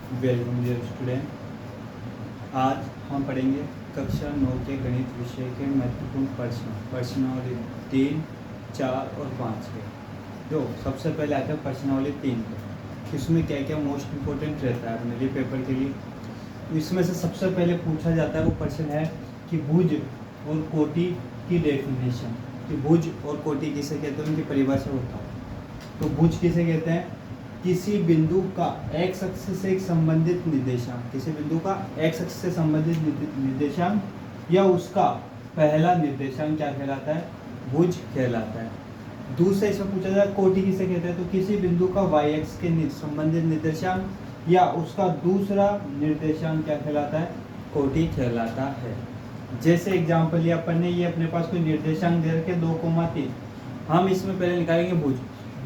Welcome dear student. आज हम पढ़ेंगे कक्षा 9 के गणित विषय के महत्वपूर्ण प्रश्नावली 3, 4 और 5 के। जो सबसे पहले आता है प्रश्नावली 3 को, इसमें क्या क्या मोस्ट इम्पोर्टेंट रहता है अपने लिए पेपर के लिए। तो इसमें से सबसे पहले पूछा जाता है वो प्रश्न है कि भुज और कोटि की डेफिनेशन, कि भुज और कोटि किसे कहते हैं, उनकी परिभाषा होता है। तो भुज किसे कहते हैं? किसी बिंदु का एक्स अक्ष से एक संबंधित निर्देशांक, किसी बिंदु का एक्स अक्ष से संबंधित निर्देशांक या उसका पहला निर्देशांक क्या कहलाता है? भुज कहलाता है। दूसरा इसमें पूछा जाए कोटि किसे कहते हैं, तो किसी बिंदु का वाई एक्स के संबंधित निर्देशांक या उसका दूसरा निर्देशांक क्या कहलाता है? कोटि कहलाता है। जैसे एग्जाम्पल लिया अपन ने, ये अपने पास कोई निर्देशांक दे रखे 2,3, हम इसमें पहले निकालेंगे भुज।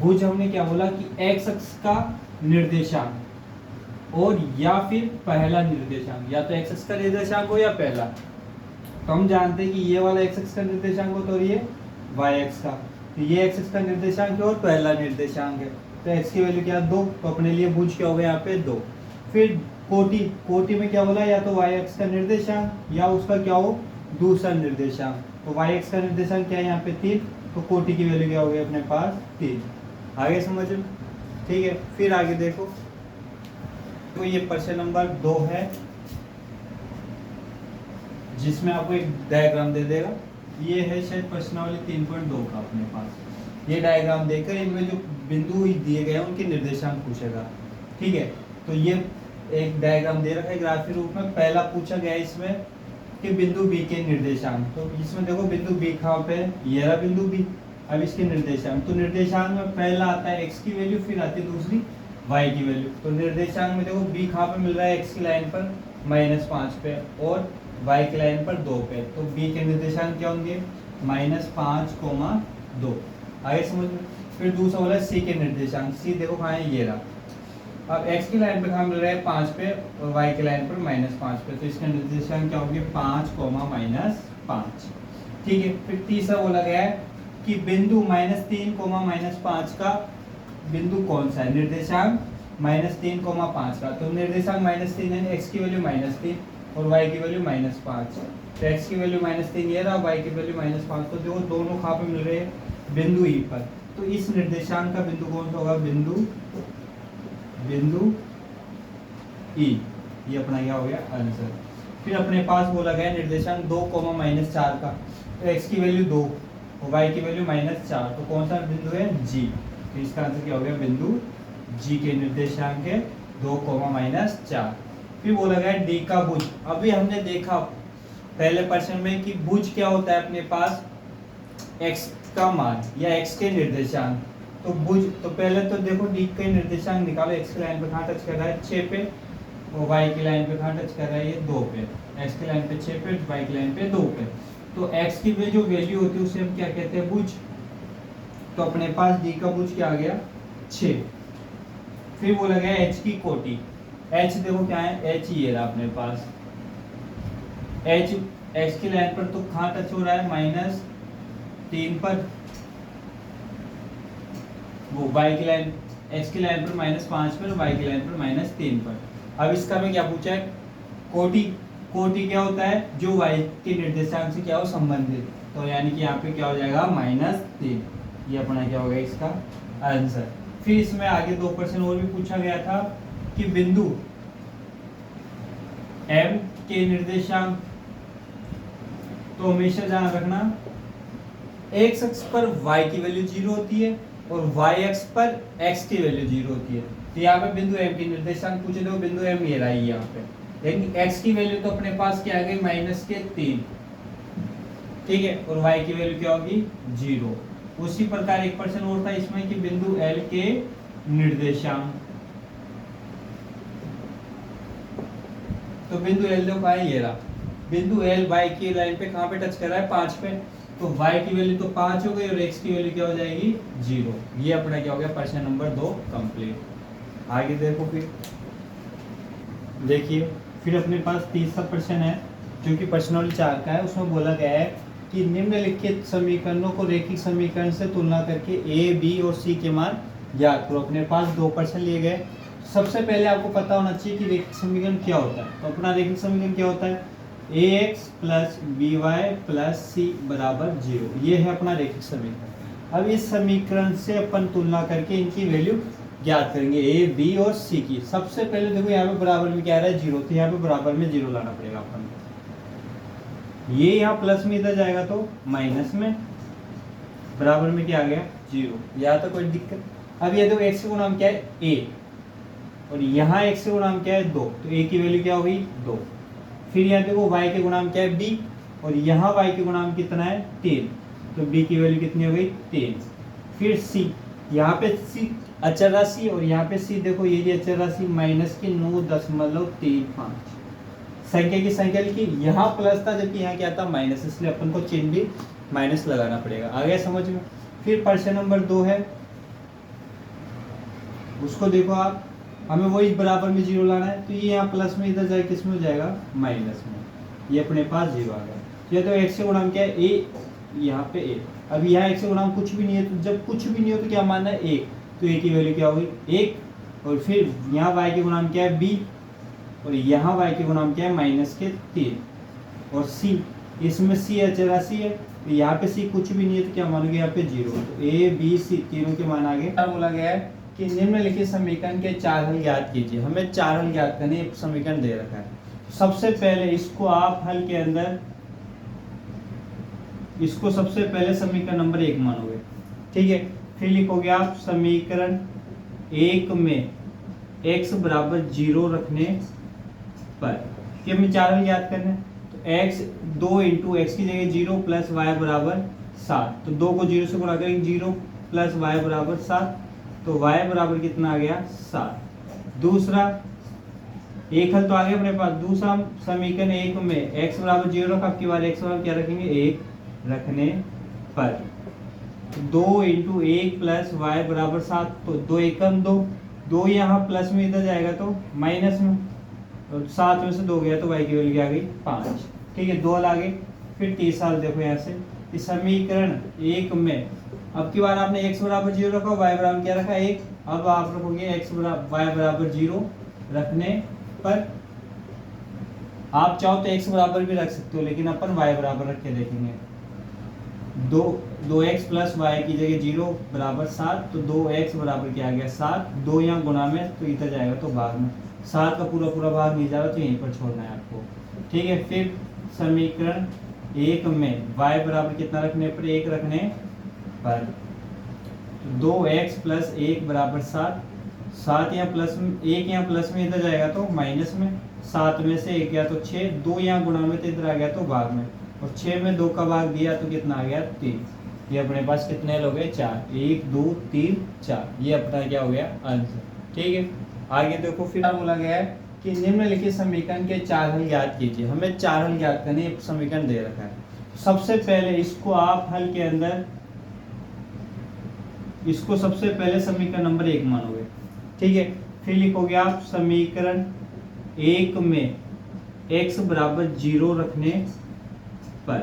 भुज हमने क्या बोला कि एक्स अक्ष का निर्देशांक और या फिर पहला निर्देशांक, या तो एक्स अक्ष का निर्देशांक हो या पहला। तो हम जानते हैं कि ये वाला एक्स अक्ष का निर्देशांक हो तो ये वाई एक्स का, तो ये एक्स अक्ष का निर्देशांक है और पहला निर्देशांक है। तो एक्स की वैल्यू क्या 2, तो अपने लिए भुज क्या हो गया यहाँ पे 2। फिर कोटि, कोटि में क्या बोला, या तो वाई एक्स का निर्देशांक या उसका क्या हो दूसरा निर्देशांक। तो वाई एक्स का निर्देशांक क्या है यहाँ पे 3, तो कोटि की वैल्यू क्या हो गई अपने पास 3। आगे समझ में? ठीक है। फिर आगे देखो, तो ये प्रश्न नंबर 2 है जिसमें आपको एक डायग्राम दे देगा। ये है शायद प्रश्नावली 3.2 का अपने पास। ये डायग्राम देकर इनमें जो बिंदु दिए गए हैं उनके निर्देशांक पूछेगा। ठीक है, तो ये एक डायग्राम दे रखा है ग्राफी रूप में। पहला पूछा गया है इसमें कि बिंदु बी के निर्देशांक। तो इसमें देखो बिंदु बी कहाँ पे है, ये रहा बिंदु बी। अब इसके निर्देशांक, तो निर्देशांक में पहला आता है x की वैल्यू, फिर आती है दूसरी y की वैल्यू। तो निर्देशांक में देखो b कहाँ पे मिल रहा है, x की लाइन पर -5 पे और y की लाइन पर 2 पे। तो b के निर्देशांक क्या होंगे, -5,2। आगे समझ में? फिर दूसरा बोला c के निर्देशांक। c देखो कहाँ है, ये रहा। अब x की लाइन पे कहाँ मिल रहा है 5 पे और y की लाइन पर -5 पे। तो इसके निर्देशांक क्या होंगे 5,-5। ठीक है। फिर तीसरा बोला गया है कि बिंदु -3, -5 का बिंदु कौन सा है, निर्देशांक -3, 5 का। तो निर्देशांक -3 है, x की वैल्यू -3 और y की वैल्यू -5। तो x की वैल्यू -3 ये रहा, y की वैल्यू -5। तो जो दोनों कहाँ पे मिल रहे हैं, बिंदु ई पर। तो इस निर्देशांक का बिंदु कौन सा होगा, बिंदु ई। ये अपना क्या हो गया आंसर। फिर अपने पास बोला गया निर्देशांक 2, -4 का। तो x की वैल्यू 2 और y की वैल्यू -4। तो कौन सा बिंदु है, G। तो इसका आंसर क्या हो गया, बिंदु G के निर्देशांक है 2, -4। फिर बोला गया D का भुज। अभी हमने देखा पहले प्रश्न में कि भुज क्या होता है अपने पास, x का मान या x के निर्देशांक। तो भुज, तो पहले तो देखो D के निर्देशांक निकालो। x की लाइन पे कहाँ टच कर रहा है, 6 पे, और y की लाइन पे कहाँ टच कर रहा है, ये 2 पे। x की लाइन पे 6 पे, y की लाइन पे 2 पे। तो x की जो वैल्यू होती है उसे हम क्या कहते हैं, भुज। तो अपने पास d का भुज क्या आ गया 6। फिर बोला गया h की कोटि। h देखो क्या है, h ये रहा अपने पास। h x की लाइन पर तो कहाँ टच हो रहा है, -3 पर। वो y की लाइन, x की लाइन पर -5 पर, y की लाइन पर -3 पर। अब इसका में क्या पूछा है, कोटि। कोटि क्या होता है, जो y के निर्देशांक से क्या हो संबंधित। तो यानी कि यहाँ पे क्या हो जाएगा -3। ये अपना क्या होगा इसका आंसर। फिर इसमें आगे 2 प्रश्न और भी पूछा गया था कि बिंदु m के निर्देशांक। तो हमेशा ध्यान रखना x अक्ष पर y की वैल्यू 0 होती है और y अक्ष पर x की वैल्यू 0 होती है। तो यहाँ पे बिंदु m के निर्देशांक पूछे, तो बिंदु m ये रहा है यहाँ पे। लेकिन x की वैल्यू तो अपने पास क्या आ गई, -3। ठीक है, और y की वैल्यू क्या होगी 0। उसी प्रकार एक प्रश्न और था इसमें कि बिंदु L के निर्देशांक। तो बिंदु L जो का है ये रहा। बिंदु L y की लाइन पे कहाँ पे टच कर रहा है, 5 पे। तो y की वैल्यू तो 5 हो गई और x की वैल्यू क्या हो जाएगी 0। ये अपना क्या हो गया प्रश्न नंबर 2 कंप्लीट। आगे देखो, फिर देखिए, फिर अपने पास तीसरा प्रश्न है जो कि प्रश्नावली 4 का है। उसमें बोला गया है कि निम्नलिखित समीकरणों को रेखिक समीकरण से तुलना करके a, b और c के मान ज्ञात करो। अपने पास 2 प्रश्न लिए गए। सबसे पहले आपको पता होना चाहिए कि रेखिक समीकरण क्या होता है। तो अपना रेखिक समीकरण क्या होता है, ax plus B Y plus C बराबर 0। ये है अपना रेखिक समीकरण। अब इस समीकरण से अपन तुलना करके इनकी वैल्यू ज्ञात करेंगे, ए बी और सी की। सबसे पहले देखो यहाँ पे बराबर में क्या आ रहा है, 0, तो यहाँ पे बराबर में 0 लाना पड़ेगा अपन को। ये यहाँ प्लस में इधर जाएगा तो माइनस में, बराबर में क्या आ गया 0। यहाँ तो कोई दिक्कत। अब ये देखो x का गुणांक क्या है a, और यहाँ x का गुणांक क्या है 2, तो a की वैल्यू क्या होगी 2। फिर यहाँ देखो y के गुणांक क्या है b, और यहाँ y के गुणांक कितना है 3, तो b की वैल्यू कितनी हो गई 3। फिर c, यहाँ पे c अचर राशि, और यहाँ पे c देखो ये अचर राशि माइनस की 9.35। संख्या की संख्या लिखी, यहाँ प्लस था जबकि यहाँ क्या था माइनस, इसलिए अपन को चिन्ह भी माइनस लगाना पड़ेगा। आ गया समझ में। फिर प्रश्न नंबर 2 है, उसको देखो आप, हमें वही बराबर में 0 लाना है। तो ये यहाँ प्लस में इधर जाए किस में हो जाएगा माइनस में, ये अपने पास 0 आ गया। ये तो x से गुणांक क्या है a, यहाँ पे a। अब यहाँ x से गुणांक कुछ भी नहीं है, तो जब कुछ भी नहीं हो तो क्या मानना है 1, तो a की वैल्यू क्या होगी 1। और फिर यहाँ y के गुणांक क्या है b, और यहाँ y के गुणांक क्या है माइनस के 3। और c, इसमें c अचर राशि है, तो यहाँ पे c कुछ भी नहीं है तो क्या मानोगे यहाँ पे 0। तो a b c तीनों के मान आगे। क्या बोला गया है कि निम्नलिखित समीकरण के 4 हल ज्ञात कीजिए। हमें 4 हल ज्ञात करने, एक समीकरण दे रखा है। सबसे पहले इसको आप हल के अंदर, इसको सबसे पहले समीकरण नंबर 1 मानोगे, ठीक है। फिर लिखोगे आप समीकरण 1 में x बराबर 0 रखने पर, कि हमें 4 हल ज्ञात करने, तो x 2 इंटू एक्स की जगह 0 प्लस वाई बराबर 7, तो 2 को 0 से गुणा करेंगे 0 प्लस वाई बराबर 7, तो y बराबर कितना आ गया 7। दूसरा एक हल तो आ गया अपने पास। दूसरा समीकरण 1 में x बराबर 0 रखा, आपकी बार x बराबर क्या रखेंगे 1 रखने पर 2 इंटू 1 प्लस वाई बराबर 7, तो 2 एकम 2, 2 यहाँ प्लस में इधर जाएगा तो माइनस में, और 7 में से 2 गया तो y की वैल्यू क्या आ गई 5, ठीक है। 2 आ गए। फिर तीसरा देखो यहाँ से, इस समीकरण 1 में अब की बार आपने x बराबर 0 रखा, y बराबर क्या रखा 1। अब आप रखोगे x बराबर y बराबर 0 रखने पर, आप चाहो तो x बराबर भी रख सकते हो, लेकिन अपन y बराबर रख के देखेंगे। 2x प्लस वाई की जगह 0 बराबर 7, तो 2x बराबर क्या आ गया 7। 2 यहाँ गुणा में तो इधर जाएगा तो भाग में, 7 का पूरा भाग नहीं जा रहा तो यहीं पर छोड़ना है आपको, ठीक है। फिर समीकरण 1 में y बराबर कितना रखने पर 1 रखने पर 2x प्लस 1 बराबर 7, 7 यहाँ प्लस में 1 यहाँ प्लस में इधर जाएगा तो माइनस में, 7 में से 1 गया तो 6, 2 यहाँ गुणा में तो इधर आ गया तो भाग में, और 6 में 2 का भाग दिया तो कितना आ गया 3। ये अपने पास कितने हो गए 4, 1 2 3 4, ये अपना क्या हो गया आंसर, ठीक है। आगे देखो फिर बोला गया है कि निम्नलिखित समीकरण के 4 हल ज्ञात कीजिए। हमें 4 हल ज्ञात करने, एक समीकरण दे रखा है। सबसे पहले इसको आप हल के अंदर, इसको सबसे पहले समीकरण नंबर 1 मानोगे, ठीक है। फिर लिखोगे आप समीकरण 1 में x बराबर 0 रखने पर,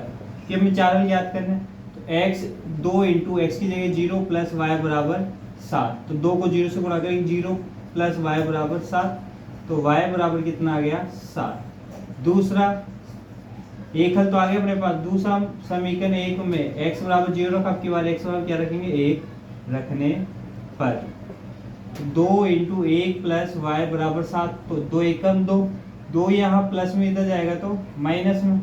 कि हमें 4 हल ज्ञात करने, तो x 2 इंटू एक्स की जगह 0 प्लस वाई बराबर 7, तो 2 को 0 से गुणा करेंगे 0 प्लस वाई बराबर 7, तो y बराबर कितना आ गया 7। दूसरा एक हल तो आ गया अपने पास। दूसरा समीकरण 1 में x बराबर 0 रखा, आपकी बार x बराबर क्या रखेंगे 1 रखने पर 2 इंटू 1 प्लस वाई बराबर 7, तो 2 एकम 2, 2 यहाँ प्लस में इधर जाएगा तो माइनस में,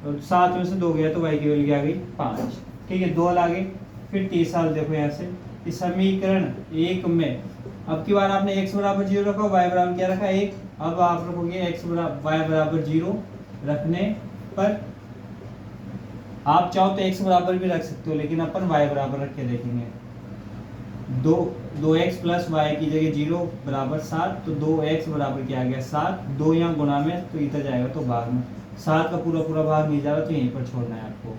और 7 में से 2 गया तो y की वैल्यू क्या आ गई 5, ठीक है। 2 आ गए। फिर तीसरा देखो यहाँ से, इस समीकरण 1 में अब की बार आपने x बराबर 0 रखा, y बराबर क्या रखा 1। अब आप रखोगे y बराबर 0 रखने पर, आप चाहो तो x बराबर भी रख सकते हो, लेकिन अपन y बराबर रख के देखेंगे। 2x प्लस वाई की जगह 0 बराबर 7, तो 2x बराबर क्या आ गया 7। 2 यहाँ गुणा में तो इधर जाएगा तो भाग में, 7 का पूरा भाग नहीं जा रहा तो यहीं पर छोड़ना है आपको,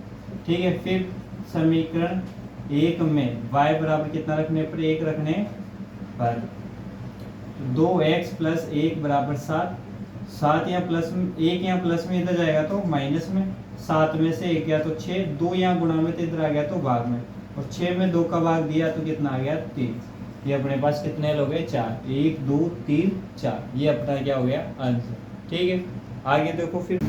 ठीक है। फिर समीकरण 1 में y बराबर कितना रखने पर 1 रखने पर 2x प्लस 1 बराबर 7, 7 यहाँ प्लस में 1 यहाँ प्लस में इधर जाएगा तो माइनस में, 7 में से 1 गया तो 6, 2 यहाँ गुणा में तो इधर आ गया तो भाग में, और 6 में 2 का भाग दिया तो कितना आ गया 3। ये अपने पास कितने एल हो गए 4, 1 2 3 4, ये अपना क्या हो गया आंसर। ठीक है, आगे देखो फिर